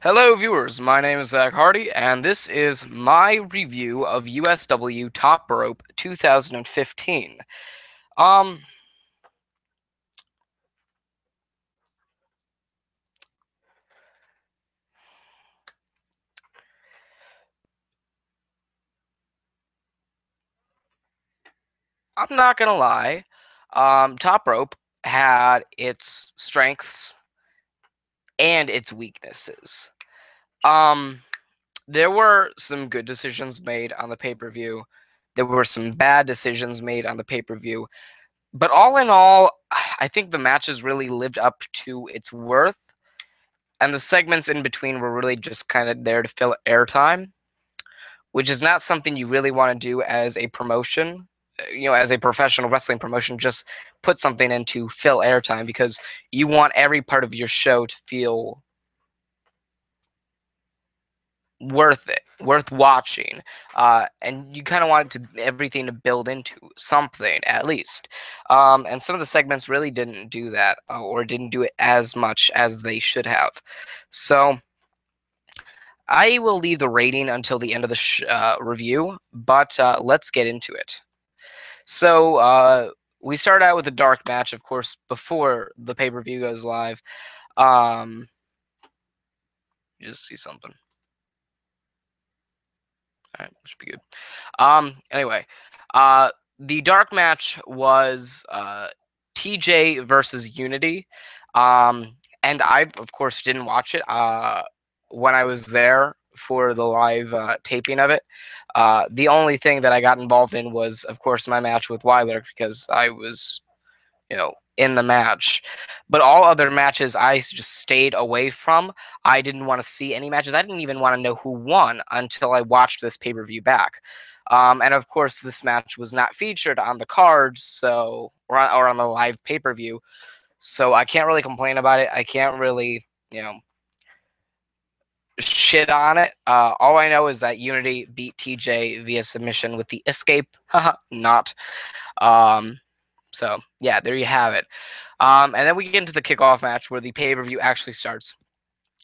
Hello, viewers. My name is Zach Hardy, and this is my review of USW Top Rope 2015. Um, I'm not gonna lie. Top Rope had its strengths and its weaknesses. Um, there were some good decisions made on the pay-per-view. There were some bad decisions made on the pay-per-view. But all in all, I think the matches really lived up to its worth. And the segments in between were really just kind of there to fill airtime, which is not something you really want to do as a promotion. As a professional wrestling promotion, just put something in to fill airtime because you want every part of your show to feel worth it, worth watching, and you kind of want it to everything to build into something at least. And some of the segments really didn't do that, or didn't do it as much as they should have. So I will leave the rating until the end of the review, but let's get into it. So we start out with a dark match, of course, before the pay-per-view goes live. Just see something. All right, should be good. Anyway, the dark match was TJ versus Unity. And I, of course, didn't watch it when I was there for the live taping of it. The only thing that I got involved in was, of course, my match with Weiler because I was, in the match. But all other matches I just stayed away from. I didn't want to see any matches. I didn't even want to know who won until I watched this pay-per-view back. And of course, this match was not featured on the card, or on the live pay-per-view. So I can't really complain about it. I can't really, shit on it. All I know is that Unity beat TJ via submission with the escape. Haha, not. So yeah, there you have it. And then we get into the kickoff match where the pay-per-view actually starts.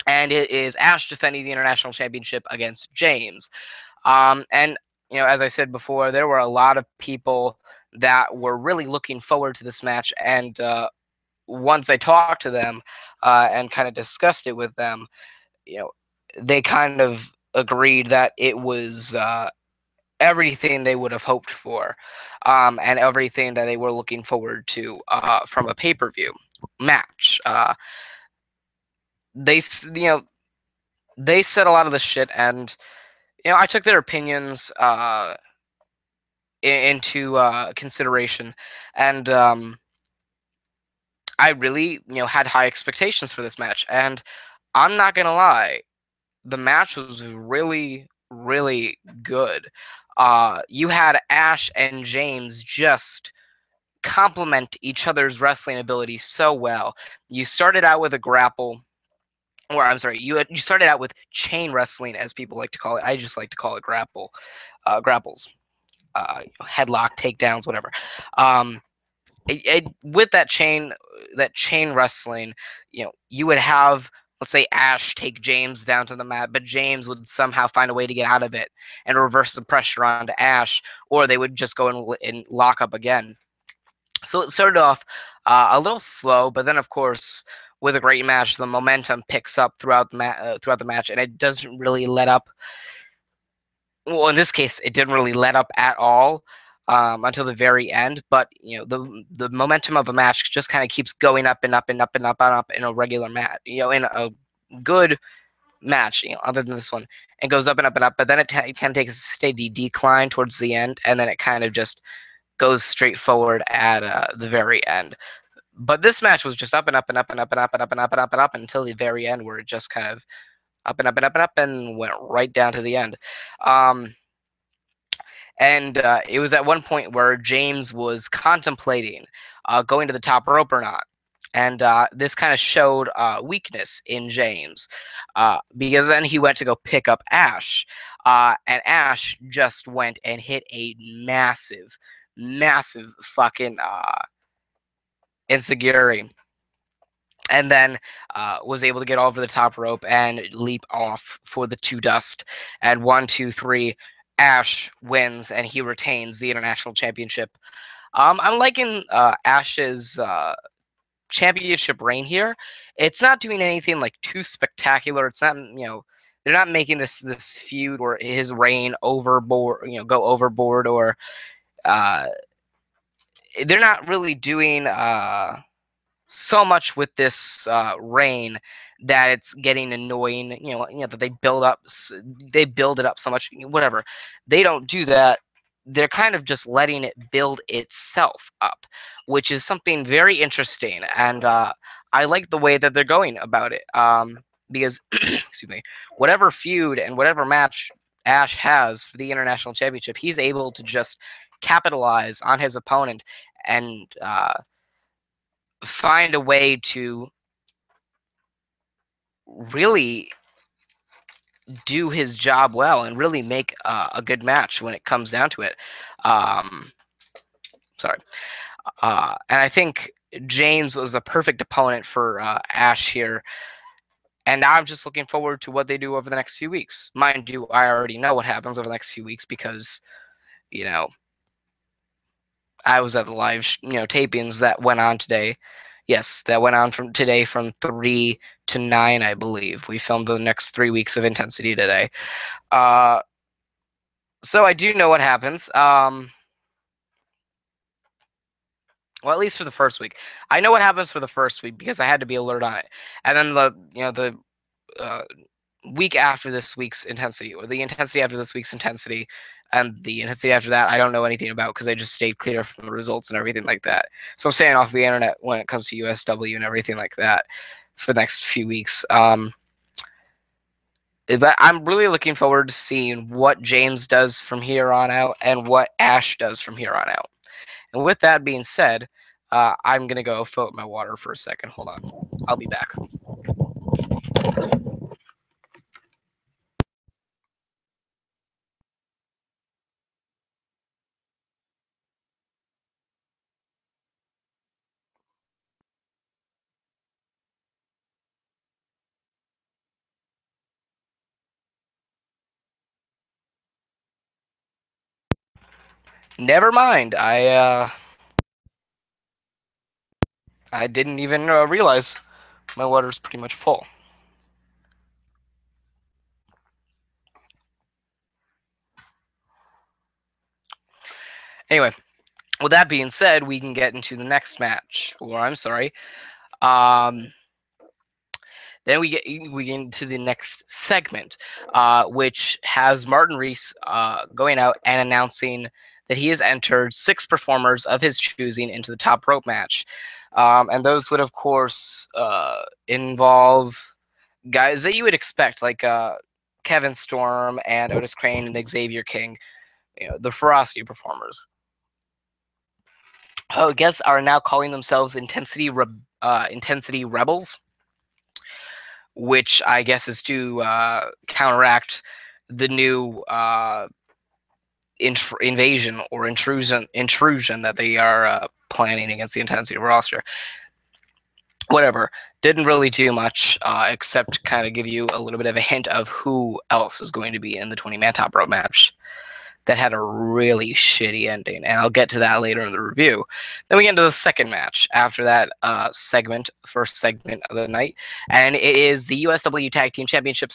And it is Ash defending the International Championship against James. And, as I said before, there were a lot of people that were really looking forward to this match. And once I talked to them and kind of discussed it with them, they kind of agreed that it was everything they would have hoped for, and everything that they were looking forward to from a pay-per-view match. They, they said a lot of the shit, and I took their opinions into consideration, and I really, had high expectations for this match. And I'm not gonna lie, the match was really, really good. You had Ash and James just complement each other's wrestling ability so well. You started out with a grapple, or I'm sorry, you started out with chain wrestling, as people like to call it. I just like to call it grapples, headlock, takedowns, whatever. Um, with that chain wrestling, you would have, let's say, Ash take James down to the mat, but James would somehow find a way to get out of it and reverse the pressure onto Ash, or they would just go and lock up again. So it started off a little slow, but then, of course, with a great match, the momentum picks up throughout the match, and it doesn't really let up. Well, in this case, it didn't really let up at all until the very end. But the momentum of a match just kind of keeps going up and up and up and up and up in a regular match. In a good match, other than this one, it goes up and up and up. But then it kind of takes a steady decline towards the end, and then it kind of just goes straight forward at the very end. But this match was just up and up and up and up and up and up and up and up and up until the very end, where it just kind of up and up and up and up and went right down to the end. And it was at one point where James was contemplating going to the top rope or not. And this kind of showed weakness in James, because then he went to go pick up Ash. And Ash just went and hit a massive, massive fucking Enziguri, and then was able to get over the top rope and leap off for the two dust. And 1, 2, 3, Ash wins and he retains the international championship. I'm liking Ash's championship reign here. It's not doing anything like too spectacular. It's not, they're not making this feud or his reign overboard, go overboard, or uh, they're not really doing so much with this reign that it's getting annoying. That they build it up so much. Whatever, they don't do that. They're kind of just letting it build itself up, which is something very interesting, and I like the way that they're going about it. Because excuse me, whatever feud and whatever match Ash has for the international championship, he's able to just capitalize on his opponent and find a way to really do his job well and really make a good match when it comes down to it. Um, sorry. And I think James was a perfect opponent for Ash here. And now I'm just looking forward to what they do over the next few weeks. Mind you, I already know what happens over the next few weeks because, you know, I was at the live, tapings that went on today. Yes, that went on from today from 3 to 9, I believe. We filmed the next 3 weeks of Intensity today. So I do know what happens. Well, at least for the first week, I know what happens for the first week because I had to be alert on it. And then the uh, week after this week's Intensity, or the Intensity after this week's Intensity, and the Intensity after that, I don't know anything about because I just stayed clear from the results and everything like that. So I'm staying off the internet when it comes to USW and everything like that for the next few weeks. But I'm really looking forward to seeing what James does from here on out and what Ash does from here on out. And with that being said, I'm going to go fill up my water for a second. Hold on. I'll be back. Never mind. I didn't even realize my water's pretty much full. Anyway, with that being said, we can get into the next match. Or I'm sorry. Then we get into the next segment, which has Martin Reese going out and announcing that he has entered 6 performers of his choosing into the top rope match. And those would, of course, involve guys that you would expect, like Kevin Storm and Otis Crane and Xavier King, the Ferocity performers. I guess are now calling themselves Intensity Rebels, which I guess is to counteract the new invasion or intrusion that they are planning against the Intensity roster. Whatever, didn't really do much except kind of give you a little bit of a hint of who else is going to be in the 20-man top rope match. That had a really shitty ending, and I'll get to that later in the review. Then we get into the second match after that first segment of the night, and it is the USW Tag Team Championship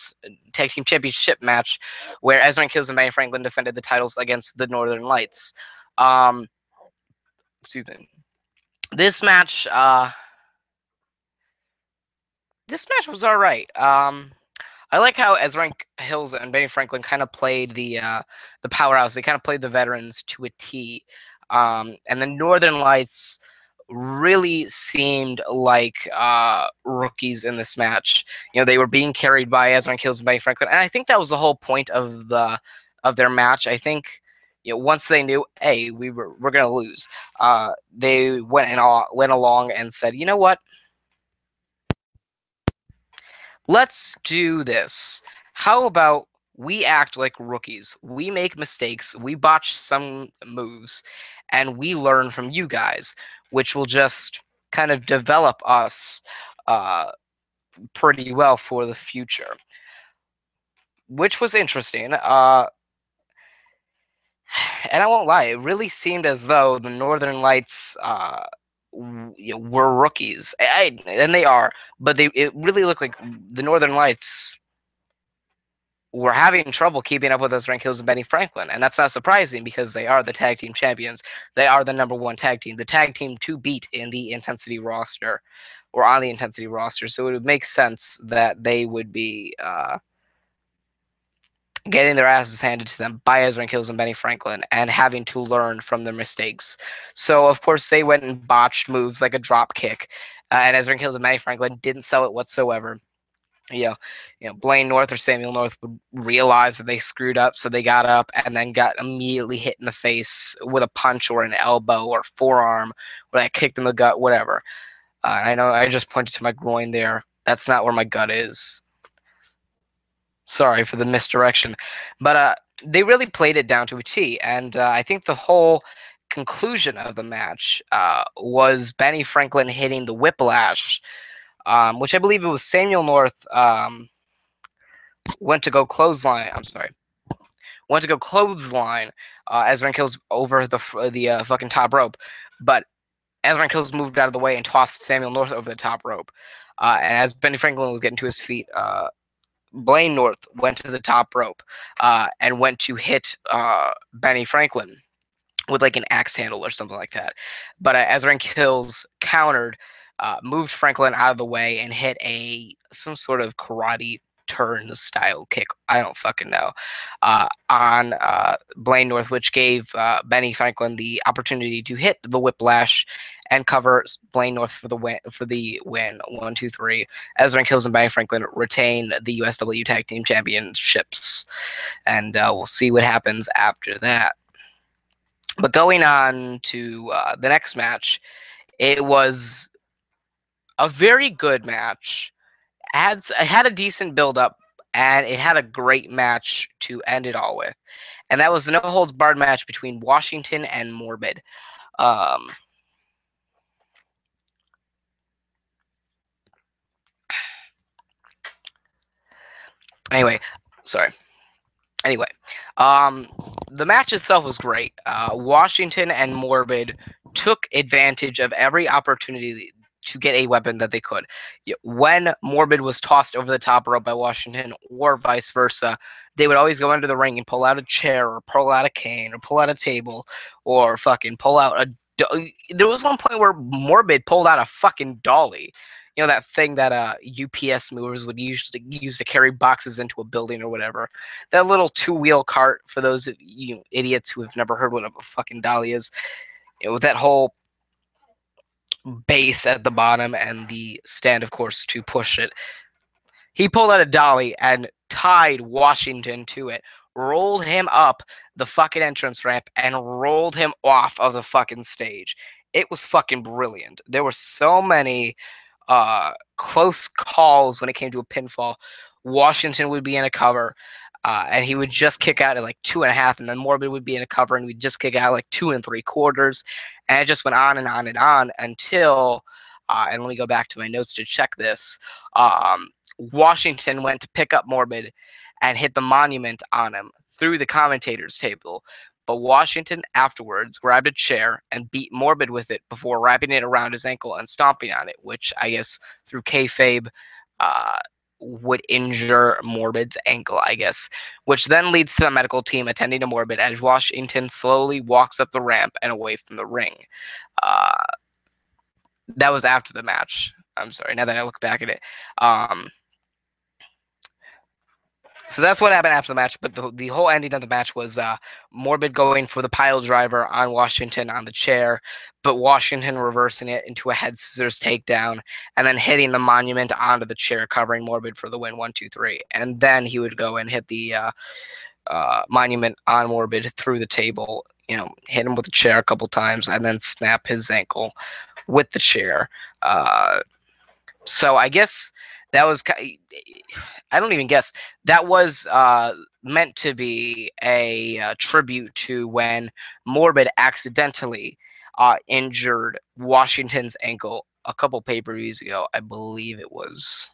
match, where Ezra Kills and Benny Franklin defended the titles against the Northern Lights. Excuse me. This match was all right. I like how Ezra Hills and Benny Franklin kind of played the powerhouse. They kind of played the veterans to a T. And the Northern Lights really seemed like rookies in this match. They were being carried by Ezra Hills and Benny Franklin, and I think that was the whole point of their match. I think once they knew, hey, we're gonna lose, they went along and said, you know what? Let's do this. How about we act like rookies? We make mistakes, we botch some moves, and we learn from you guys, which will just kind of develop us pretty well for the future, which was interesting. And I won't lie, it really seemed as though the Northern Lights were rookies, and they are, but it really looked like the Northern Lights were having trouble keeping up with those Rank Hills and Benny Franklin, and that's not surprising because they are the tag team champions. They are the #1 tag team, the tag team to beat in the Intensity roster, or on the Intensity roster. So it would make sense that they would be getting their asses handed to them by Ezra Hills and Benny Franklin and having to learn from their mistakes. So, of course, they went and botched moves like a drop kick, and Ezra Hills and Benny Franklin didn't sell it whatsoever. Blaine North or Samuel North would realize that they screwed up, so they got up and then got immediately hit in the face with a punch or an elbow or forearm, or that kicked in the gut, whatever. I know I just pointed to my groin there. That's not where my gut is. Sorry for the misdirection, but they really played it down to a T, and I think the whole conclusion of the match was Benny Franklin hitting the whiplash, which I believe it was Samuel North went to go clothesline. I'm sorry, went to go clothesline as Van Kills over the fucking top rope, but Ezra Kills moved out of the way and tossed Samuel North over the top rope. And as Benny Franklin was getting to his feet, Blaine North went to the top rope and went to hit Benny Franklin with like an axe handle or something like that. But Ezra Kills countered, moved Franklin out of the way, and hit some sort of karate turn style kick. I don't fucking know. On Blaine North, which gave Benny Franklin the opportunity to hit the whiplash and cover Blaine North for the win. 1, 2, 3. Ezra Kills and Benny Franklin retain the USW Tag Team Championships, and we'll see what happens after that. But going on to the next match, it was a very good match. It had a decent build up, and it had a great match to end it all with. And that was the no holds barred match between Washington and Morbid. Anyway, sorry. Anyway, the match itself was great. Washington and Morbid took advantage of every opportunity to get a weapon that they could. When Morbid was tossed over the top rope by Washington, or vice versa, they would always go into the ring and pull out a chair, or pull out a cane, or pull out a table, or fucking pull out a. There was one point where Morbid pulled out a fucking dolly. You know, that thing that UPS movers would usually use to carry boxes into a building or whatever. That little 2-wheel cart, for those of you idiots who have never heard what a fucking dolly is. With that whole base at the bottom and the stand, of course, to push it. He pulled out a dolly and tied Washington to it, rolled him up the fucking entrance ramp, and rolled him off of the fucking stage. It was fucking brilliant. There were so many close calls when it came to a pinfall. Washington would be in a cover, and he would just kick out at like 2.5, and then Morbid would be in a cover, and we'd just kick out like 2 3/4, and it just went on and on and on until, and let me go back to my notes to check this. Washington went to pick up Morbid and hit the monument on him through the commentator's table. But Washington afterwards grabbed a chair and beat Morbid with it before wrapping it around his ankle and stomping on it, which I guess through kayfabe would injure Morbid's ankle, I guess, which then leads to the medical team attending to Morbid as Washington slowly walks up the ramp and away from the ring. That was after the match. I'm sorry, now that I look back at it. So that's what happened after the match, but the whole ending of the match was Morbid going for the pile driver on Washington on the chair, but Washington reversing it into a head scissors takedown, and then hitting the monument onto the chair, covering Morbid for the win, 1, 2, 3. And then he would go and hit the monument on Morbid through the table, hit him with the chair a couple times, and then snap his ankle with the chair. So I guess that was, I don't even guess, that was meant to be a tribute to when Morbid accidentally injured Washington's ankle a couple pay-per-views ago. I believe it was,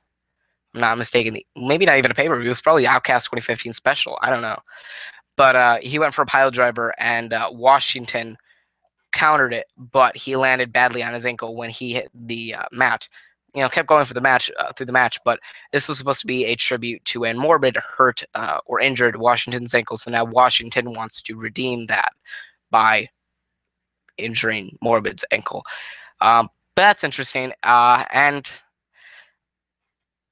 I'm not mistaken, maybe not even a pay-per-view. It was probably Outcast 2015 special. I don't know. But he went for a pile driver, and Washington countered it, but he landed badly on his ankle when he hit the mat. Kept going for the match through the match, but this was supposed to be a tribute to when Morbid hurt or injured Washington's ankle. So now Washington wants to redeem that by injuring Morbid's ankle. But that's interesting, and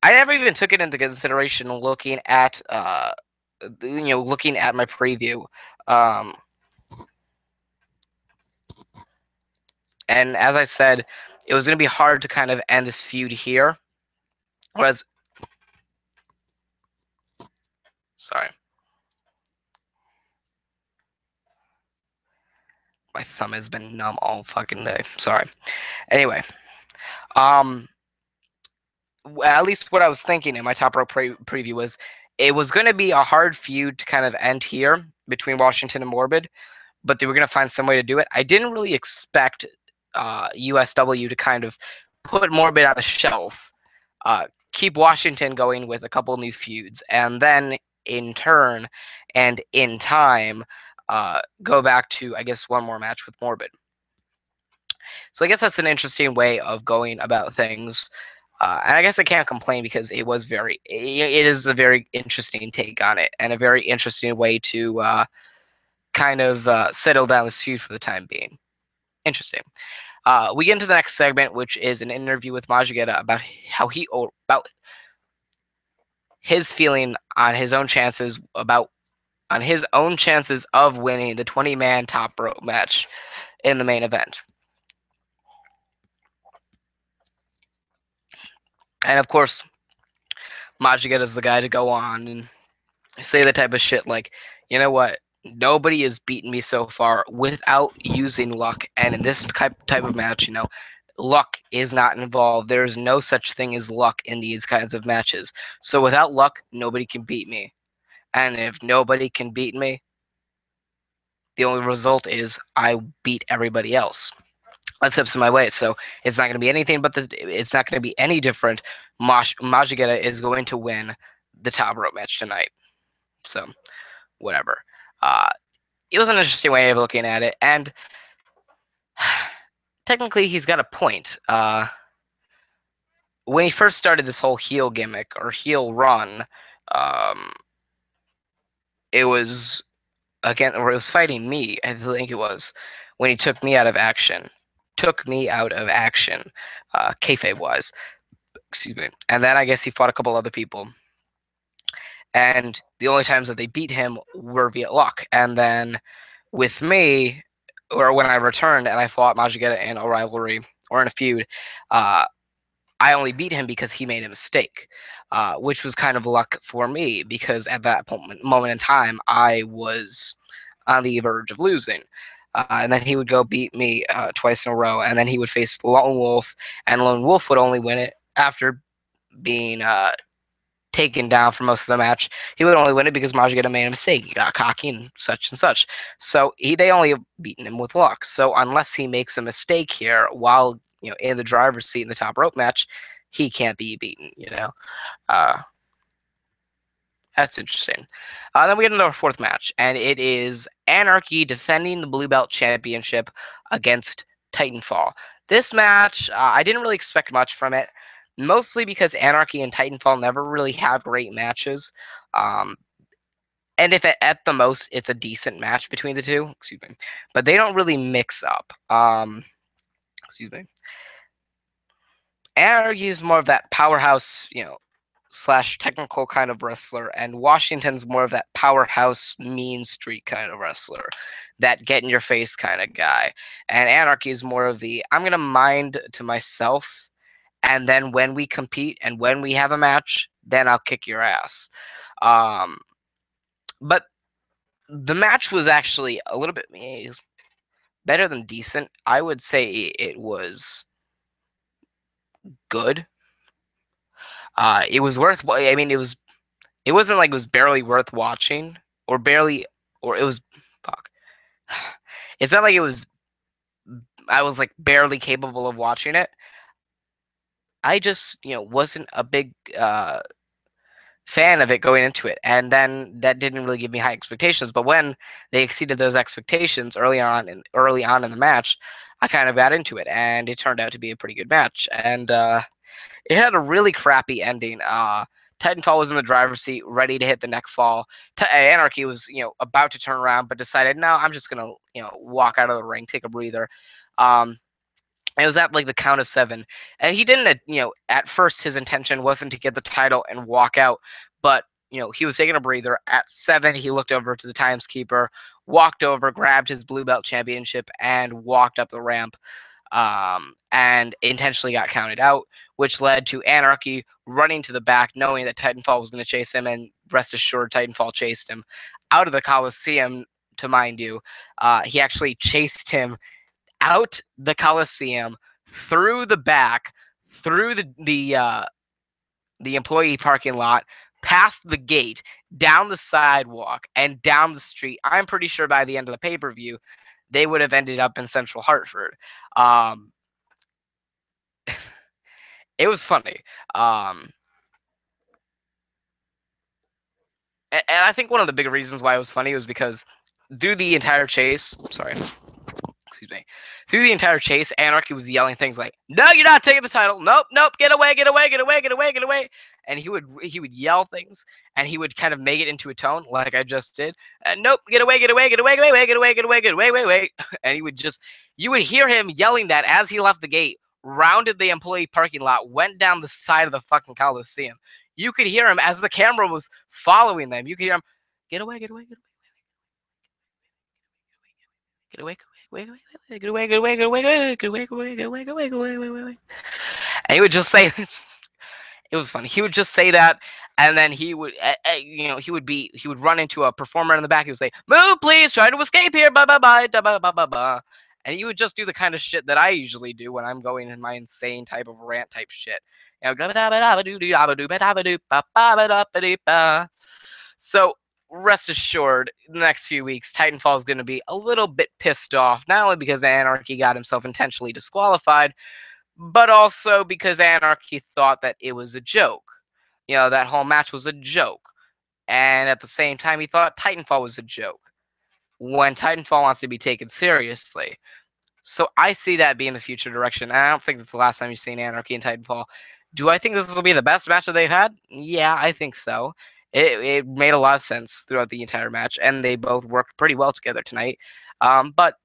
I never even took it into consideration looking at looking at my preview. And as I said, it was going to be hard to kind of end this feud here. Sorry. My thumb has been numb all fucking day. Sorry. Anyway, at least what I was thinking in my top rope preview was it was going to be a hard feud to kind of end here between Washington and Morbid, but they were going to find some way to do it. I didn't really expect USW to kind of put Morbid on the shelf, keep Washington going with a couple new feuds, and then in turn and in time go back to, I guess, one more match with Morbid. So I guess that's an interesting way of going about things. And I guess I can't complain because it is a very interesting take on it and a very interesting way to kind of settle down this feud for the time being. Interesting. We get into the next segment, which is an interview with Majigeta about about his feeling on his own chances of winning the 20-man top rope match in the main event. And of course, Majigeta is the guy to go on and say the type of shit like, you know what? Nobody has beaten me so far without using luck. And in this type of match, luck is not involved. There's no such thing as luck in these kinds of matches. So without luck, nobody can beat me. And if nobody can beat me, the only result is I beat everybody else. That steps in my way. So it's not going to be anything but it's not going to be any different. Majigeta is going to win the top rope match tonight. So whatever. It was an interesting way of looking at it, and technically he's got a point. When he first started this whole heel gimmick or heel run, it was fighting me. I think it was when he took me out of action. Kayfabe wise. Excuse me. And then I guess he fought a couple other people. And the only times that they beat him were via luck. And then with me, or when I returned and I fought Majigeta in a rivalry or in a feud, I only beat him because he made a mistake, which was kind of luck for me because at that moment in time, I was on the verge of losing. And then he would go beat me twice in a row, and then he would face Lone Wolf, and Lone Wolf would only win it after being taken down for most of the match. He would only win it because Majigeta made a mistake. He got cocky and such and such. So they only have beaten him with luck. So unless he makes a mistake here while in the driver's seat in the top rope match, he can't be beaten. That's interesting. Then we get into our fourth match, and it is Anarchy defending the Blue Belt Championship against Titanfall. This match, I didn't really expect much from it, mostly because Anarchy and Titanfall never really have great matches. And if at the most it's a decent match between the two, excuse me, but they don't really mix up. Excuse me. Anarchy is more of that powerhouse, / technical kind of wrestler, and Washington's more of that powerhouse, mean street kind of wrestler, that get in your face kind of guy. And Anarchy is more of the I'm gonna mind to myself, and then when we compete and when we have a match, then I'll kick your ass. But the match was actually a little bit better than decent. I would say it was good. It was worth. I mean, it was. It wasn't like it was barely worth watching, or barely, or it was. Fuck. It's not like it was. I was like barely capable of watching it. I just, wasn't a big fan of it going into it, and then that didn't really give me high expectations. But when they exceeded those expectations early on in the match, I kind of got into it, and it turned out to be a pretty good match. And it had a really crappy ending. Titanfall was in the driver's seat, ready to hit the neck fall. Anarchy was, about to turn around, but decided, no, I'm just gonna, walk out of the ring, take a breather. Um, it was at like the count of 7, and he didn't. At first, his intention wasn't to get the title and walk out, but he was taking a breather. At 7, he looked over to the timeskeeper, walked over, grabbed his blue belt championship, and walked up the ramp. And intentionally got counted out, which led to Anarchy running to the back, knowing that Titanfall was going to chase him, and rest assured, Titanfall chased him out of the Coliseum. To mind you, he actually chased him out the Coliseum, through the back, through the employee parking lot, past the gate, down the sidewalk, and down the street. I'm pretty sure by the end of the pay-per-view, they would have ended up in Central Hartford. Um, it was funny. Um, and I think one of the big reasons why it was funny was because through the entire chase, sorry, excuse me, through the entire chase, Anarchy was yelling things like, "No, you're not taking the title. Nope, nope, get away, get away, get away, get away, get away." And he would yell things, and he would kind of make it into a tone like I just did. Nope, get away, get away, get away, get away, get away, get away, get away, wait, wait. And you would hear him yelling that as he left the gate, rounded the employee parking lot, went down the side of the fucking Coliseum. You could hear him as the camera was following them. You could hear him, get away, get away, get away, get away, get away, get away, get away, get away, get away, get away, get away, get away, get away, get away, get away. And he would just say, it was funny. He would just say that, and then he would run into a performer in the back. He would say, "Move, please, try to escape here, bye, bye, bye, da, ba, ba, ba, ba." And he would just do the kind of shit that I usually do when I'm going in my insane type of rant type shit. So rest assured, the next few weeks, Titanfall is going to be a little bit pissed off, not only because Anarchy got himself intentionally disqualified, but also because Anarchy thought that it was a joke. That whole match was a joke. And at the same time, he thought Titanfall was a joke, when Titanfall wants to be taken seriously. So I see that being the future direction. And I don't think it's the last time you've seen Anarchy and Titanfall. Do I think this will be the best match that they've had? Yeah, I think so. It made a lot of sense throughout the entire match, and they both worked pretty well together tonight. But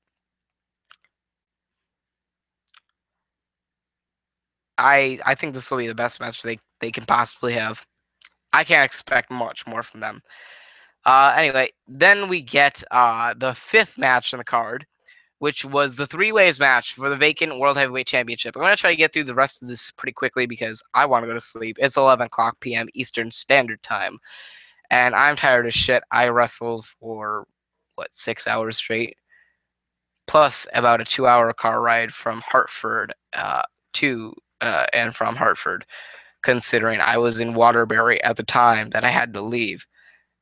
I think this will be the best match they can possibly have. I can't expect much more from them. Anyway, then we get the 5th match in the card, which was the 3-ways match for the vacant World Heavyweight Championship. I'm going to try to get through the rest of this pretty quickly because I want to go to sleep. It's 11 o'clock p.m. Eastern Standard Time, and I'm tired as shit. I wrestled for, 6 hours straight, plus about a 2-hour car ride from Hartford to and from Hartford, considering I was in Waterbury at the time that I had to leave.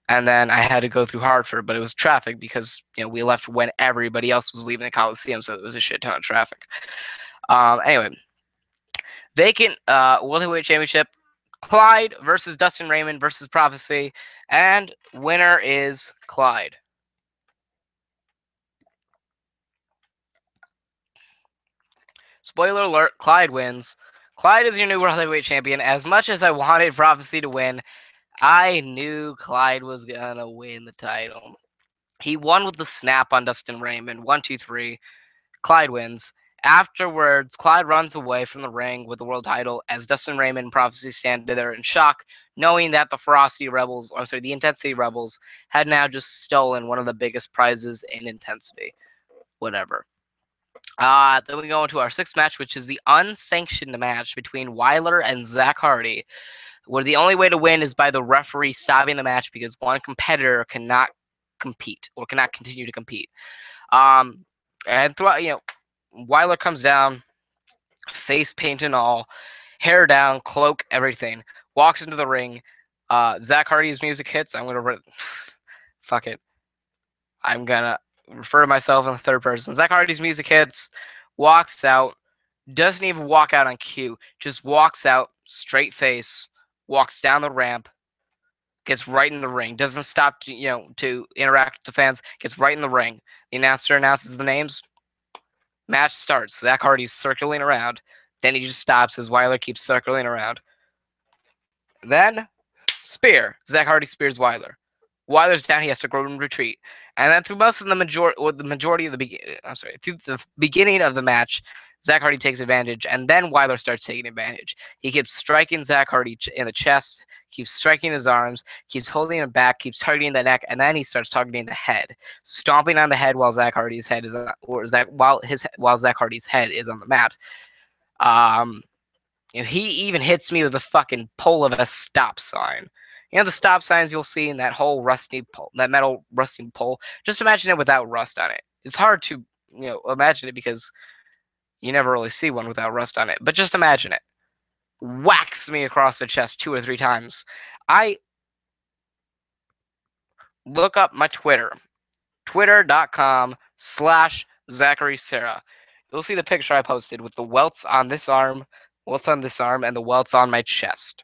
And then I had to go through Hartford, but it was traffic because we left when everybody else was leaving the Coliseum, so it was a shit ton of traffic. Anyway, vacant World Heavyweight Championship: Clyde versus Dustin Raymond versus Prophecy, and winner is Clyde. Spoiler alert: Clyde wins. Clyde is your new World Heavyweight Champion. As much as I wanted Prophecy to win, I knew Clyde was gonna win the title. He won with the snap on Dustin Raymond. 1, 2, 3. Clyde wins. Afterwards, Clyde runs away from the ring with the world title as Dustin Raymond and Prophecy stand there in shock, knowing that the Intensity Rebels had now just stolen one of the biggest prizes in Intensity. Whatever. Then we go into our 6th match, which is the unsanctioned match between Weiler and Zach Hardy, where the only way to win is by the referee stopping the match because one competitor cannot compete or cannot continue to compete. And throughout, Weiler comes down, face paint and all, hair down, cloak, everything, walks into the ring. Zach Hardy's music hits. Fuck it. I'm gonna refer to myself in the third person. Zach Hardy's music hits, walks out. Doesn't even walk out on cue. Just walks out, straight face, walks down the ramp, gets right in the ring. Doesn't stop to interact with the fans. Gets right in the ring. The announcer announces the names. Match starts. Zach Hardy's circling around. Then he just stops as Weiler keeps circling around. Then spear. Zach Hardy spears Weiler. Weiler's down. He has to go and retreat. And then through most of the majority of through the beginning of the match, Zach Hardy takes advantage, and then Weiler starts taking advantage. He keeps striking Zach Hardy in the chest, keeps striking his arms, keeps holding him back, keeps targeting the neck, and then he starts targeting the head, stomping on the head while Zach Hardy's head is while Zach Hardy's head is on the mat. He even hits me with a fucking pole of a stop sign. The stop signs you'll see in that whole rusty pole, that metal rusty pole. Just imagine it without rust on it. It's hard to imagine it because you never really see one without rust on it. But just imagine it. Whacks me across the chest 2 or 3 times. I look up my Twitter. Twitter.com/Zachary Serra. You'll see the picture I posted with the welts on this arm, and the welts on my chest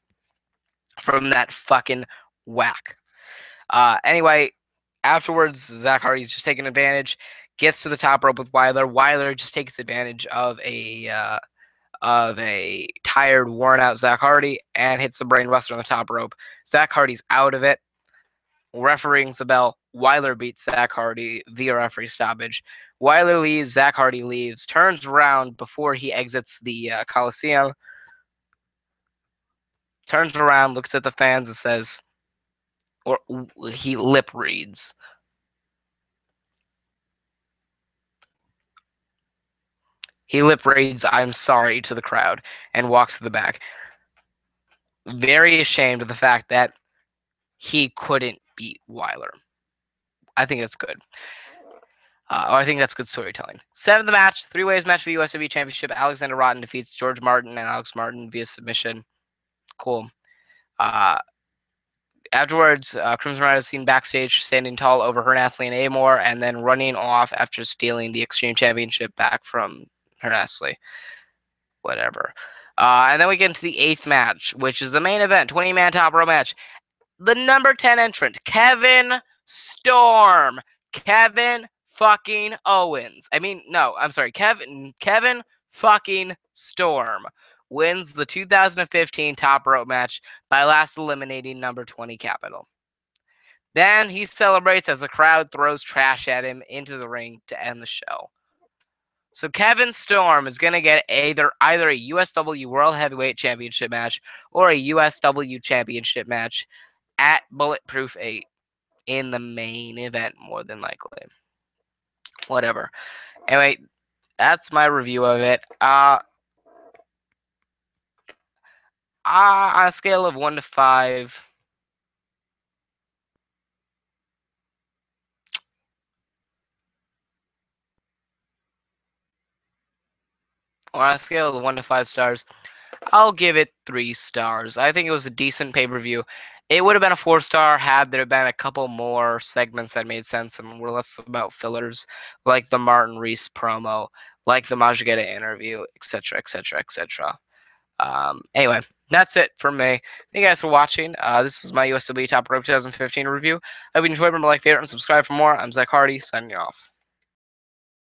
from that fucking whack. Anyway, afterwards, Zach Hardy's just taking advantage, gets to the top rope with Weiler. Weiler just takes advantage of a tired, worn-out Zach Hardy and hits the brainbuster on the top rope. Zach Hardy's out of it. Referee rings the bell. Weiler beats Zach Hardy via referee stoppage. Weiler leaves. Zach Hardy leaves. Turns around before he exits the Coliseum. Turns around, looks at the fans, and says, or he lip reads. He lip reads, "I'm sorry," to the crowd, and walks to the back. Very ashamed of the fact that he couldn't beat Weiler. I think that's good. I think that's good storytelling. 7th match, 3-ways match for the USW Championship. Alexander Rotten defeats George Martin and Alex Martin via submission. Cool. Afterwards, Crimson Rider is seen backstage standing tall over Hernastley and Amore, and then running off after stealing the Extreme Championship back from Hernastley. Whatever. And then we get into the 8th match, which is the main event, 20-man top row match. The number 10 entrant, Kevin Storm. Kevin fucking Owens. Kevin fucking Storm wins the 2015 top rope match by last eliminating number 20 Capital. Then he celebrates as the crowd throws trash at him into the ring to end the show. So Kevin Storm is going to get either a USW World Heavyweight Championship match or a USW Championship match at Bulletproof 8 in the main event, more than likely. Whatever. Anyway, that's my review of it. On a scale of 1 to 5, on a scale of 1 to 5 stars, I'll give it 3 stars. I think it was a decent pay-per-view. It would have been a 4-star had there been a couple more segments that made sense and were less about fillers, like the Martin Reese promo, like the Majigeta interview, etc., etc., etc. Anyway, that's it for me. Thank you guys for watching. This is my USW Top Rope 2015 review. I hope you enjoyed. Remember to like, favorite, and subscribe for more. I'm Zach Hardy, signing off.